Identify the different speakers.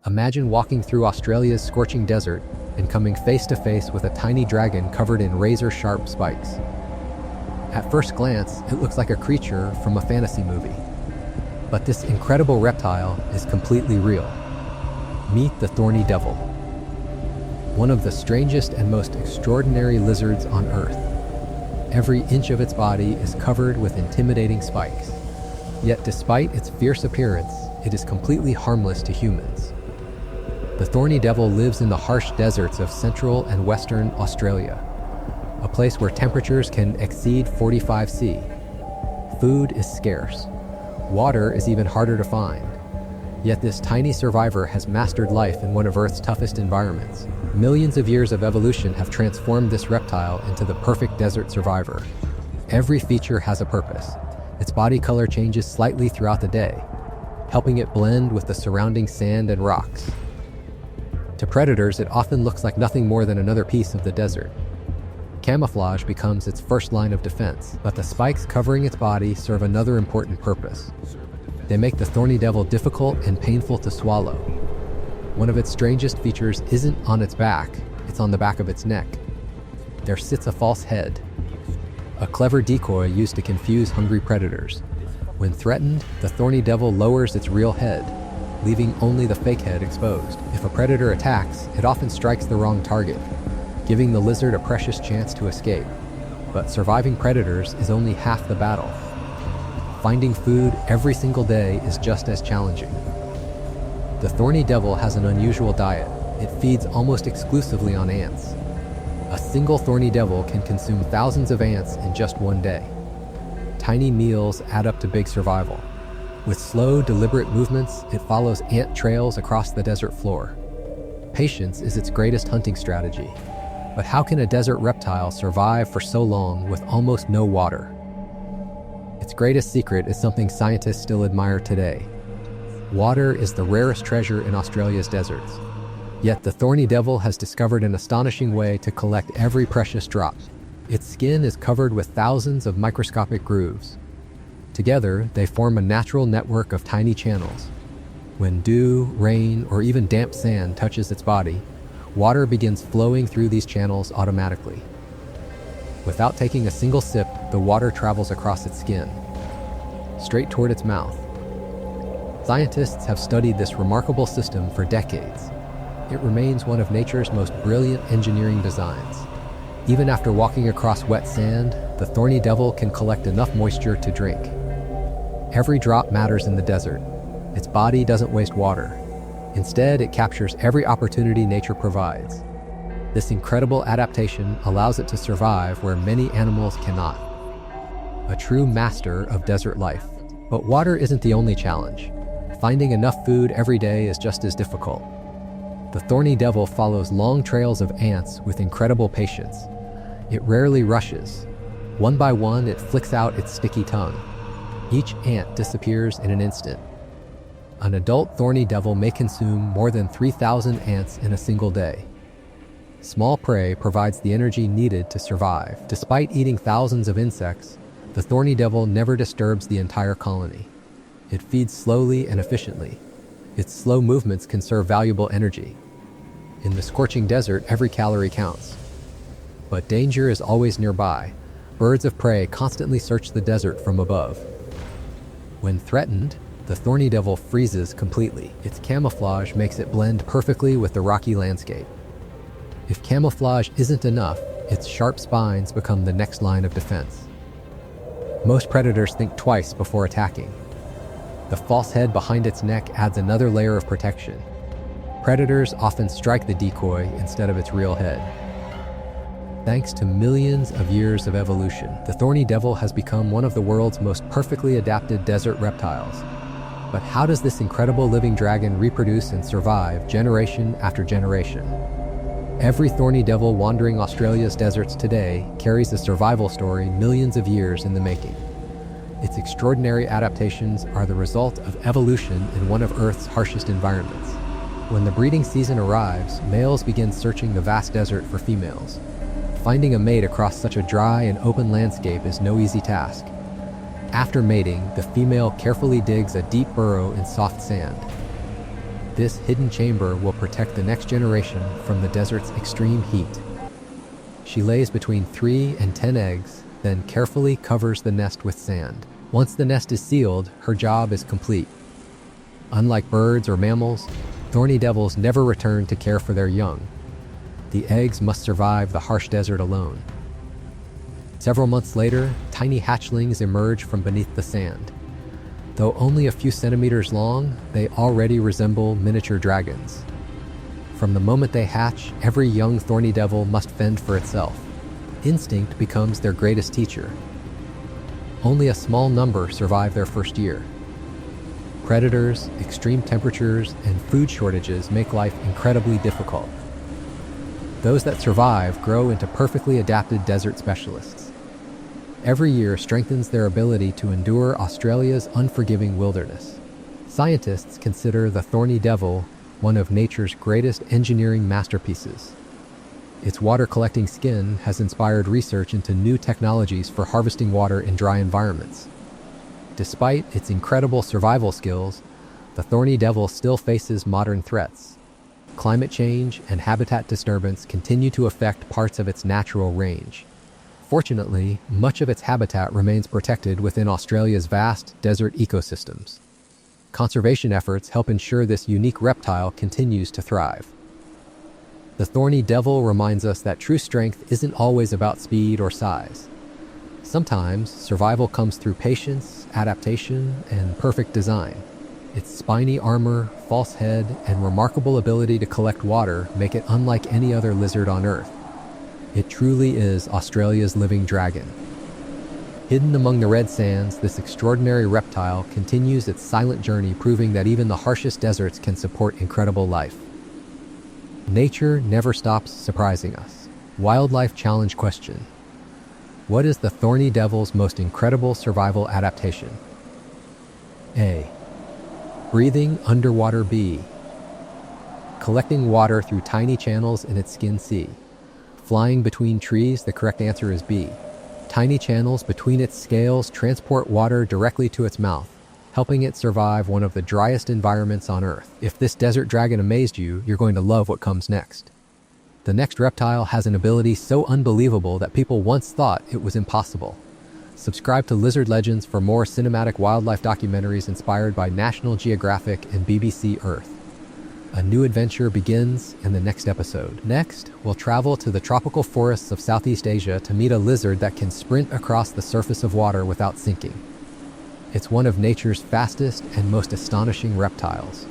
Speaker 1: Imagine walking through Australia's scorching desert and coming face to face with a tiny dragon covered in razor-sharp spikes. At first glance, it looks like a creature from a fantasy movie. But this incredible reptile is completely real. Meet the Thorny Devil, one of the strangest and most extraordinary lizards on Earth. Every inch of its body is covered with intimidating spikes. Yet despite its fierce appearance, it is completely harmless to humans. The Thorny Devil lives in the harsh deserts of central and western Australia, a place where temperatures can exceed 45 C. Food is scarce. Water is even harder to find. Yet this tiny survivor has mastered life in one of Earth's toughest environments. Millions of years of evolution have transformed this reptile into the perfect desert survivor. Every feature has a purpose. Its body color changes slightly throughout the day, helping it blend with the surrounding sand and rocks. To predators, it often looks like nothing more than another piece of the desert. Camouflage becomes its first line of defense, but the spikes covering its body serve another important purpose. They make the Thorny Devil difficult and painful to swallow. One of its strangest features isn't on its back, it's on the back of its neck. There sits a false head, a clever decoy used to confuse hungry predators. When threatened, the Thorny Devil lowers its real head, leaving only the fake head exposed. If a predator attacks, it often strikes the wrong target, giving the lizard a precious chance to escape. But surviving predators is only half the battle. Finding food every single day is just as challenging. The Thorny Devil has an unusual diet. It feeds almost exclusively on ants. A single Thorny Devil can consume thousands of ants in just one day. Tiny meals add up to big survival. With slow, deliberate movements, it follows ant trails across the desert floor. Patience is its greatest hunting strategy. But how can a desert reptile survive for so long with almost no water? Its greatest secret is something scientists still admire today. Water is the rarest treasure in Australia's deserts. Yet the Thorny Devil has discovered an astonishing way to collect every precious drop. Its skin is covered with thousands of microscopic grooves. Together, they form a natural network of tiny channels. When dew, rain, or even damp sand touches its body, water begins flowing through these channels automatically. Without taking a single sip, the water travels across its skin, straight toward its mouth. Scientists have studied this remarkable system for decades. It remains one of nature's most brilliant engineering designs. Even after walking across wet sand, the Thorny Devil can collect enough moisture to drink. Every drop matters in the desert. Its body doesn't waste water. Instead, it captures every opportunity nature provides. This incredible adaptation allows it to survive where many animals cannot. A true master of desert life. But water isn't the only challenge. Finding enough food every day is just as difficult. The Thorny Devil follows long trails of ants with incredible patience. It rarely rushes. One by one, it flicks out its sticky tongue. Each ant disappears in an instant. An adult Thorny Devil may consume more than 3,000 ants in a single day. Small prey provides the energy needed to survive. Despite eating thousands of insects, the Thorny Devil never disturbs the entire colony. It feeds slowly and efficiently. Its slow movements conserve valuable energy. In the scorching desert, every calorie counts. But danger is always nearby. Birds of prey constantly search the desert from above. When threatened, the Thorny Devil freezes completely. Its camouflage makes it blend perfectly with the rocky landscape. If camouflage isn't enough, its sharp spines become the next line of defense. Most predators think twice before attacking. The false head behind its neck adds another layer of protection. Predators often strike the decoy instead of its real head. Thanks to millions of years of evolution, the Thorny Devil has become one of the world's most perfectly adapted desert reptiles. But how does this incredible living dragon reproduce and survive generation after generation? Every Thorny Devil wandering Australia's deserts today carries a survival story millions of years in the making. Its extraordinary adaptations are the result of evolution in one of Earth's harshest environments. When the breeding season arrives, males begin searching the vast desert for females. Finding a mate across such a dry and open landscape is no easy task. After mating, the female carefully digs a deep burrow in soft sand. This hidden chamber will protect the next generation from the desert's extreme heat. She lays between 3 and 10 eggs, then carefully covers the nest with sand. Once the nest is sealed, her job is complete. Unlike birds or mammals, thorny devils never return to care for their young. The eggs must survive the harsh desert alone. Several months later, tiny hatchlings emerge from beneath the sand. Though only a few centimeters long, they already resemble miniature dragons. From the moment they hatch, every young thorny devil must fend for itself. Instinct becomes their greatest teacher. Only a small number survive their first year. Predators, extreme temperatures, and food shortages make life incredibly difficult. Those that survive grow into perfectly adapted desert specialists. Every year strengthens their ability to endure Australia's unforgiving wilderness. Scientists consider the thorny devil one of nature's greatest engineering masterpieces. Its water-collecting skin has inspired research into new technologies for harvesting water in dry environments. Despite its incredible survival skills, the thorny devil still faces modern threats. Climate change and habitat disturbance continue to affect parts of its natural range. Fortunately, much of its habitat remains protected within Australia's vast desert ecosystems. Conservation efforts help ensure this unique reptile continues to thrive. The thorny devil reminds us that true strength isn't always about speed or size. Sometimes, survival comes through patience, adaptation, and perfect design. Its spiny armor, false head, and remarkable ability to collect water make it unlike any other lizard on Earth. It truly is Australia's living dragon. Hidden among the red sands, this extraordinary reptile continues its silent journey, proving that even the harshest deserts can support incredible life. Nature never stops surprising us. Wildlife challenge question: what is the thorny devil's most incredible survival adaptation? A. Breathing underwater. B. Collecting water through tiny channels in its skin. C. Flying between trees. The correct answer is B. Tiny channels between its scales transport water directly to its mouth, helping it survive one of the driest environments on Earth. If this desert dragon amazed you, you're going to love what comes next. The next reptile has an ability so unbelievable that people once thought it was impossible. Subscribe to Lizard Legends for more cinematic wildlife documentaries inspired by National Geographic and BBC Earth. A new adventure begins in the next episode. Next, we'll travel to the tropical forests of Southeast Asia to meet a lizard that can sprint across the surface of water without sinking. It's one of nature's fastest and most astonishing reptiles.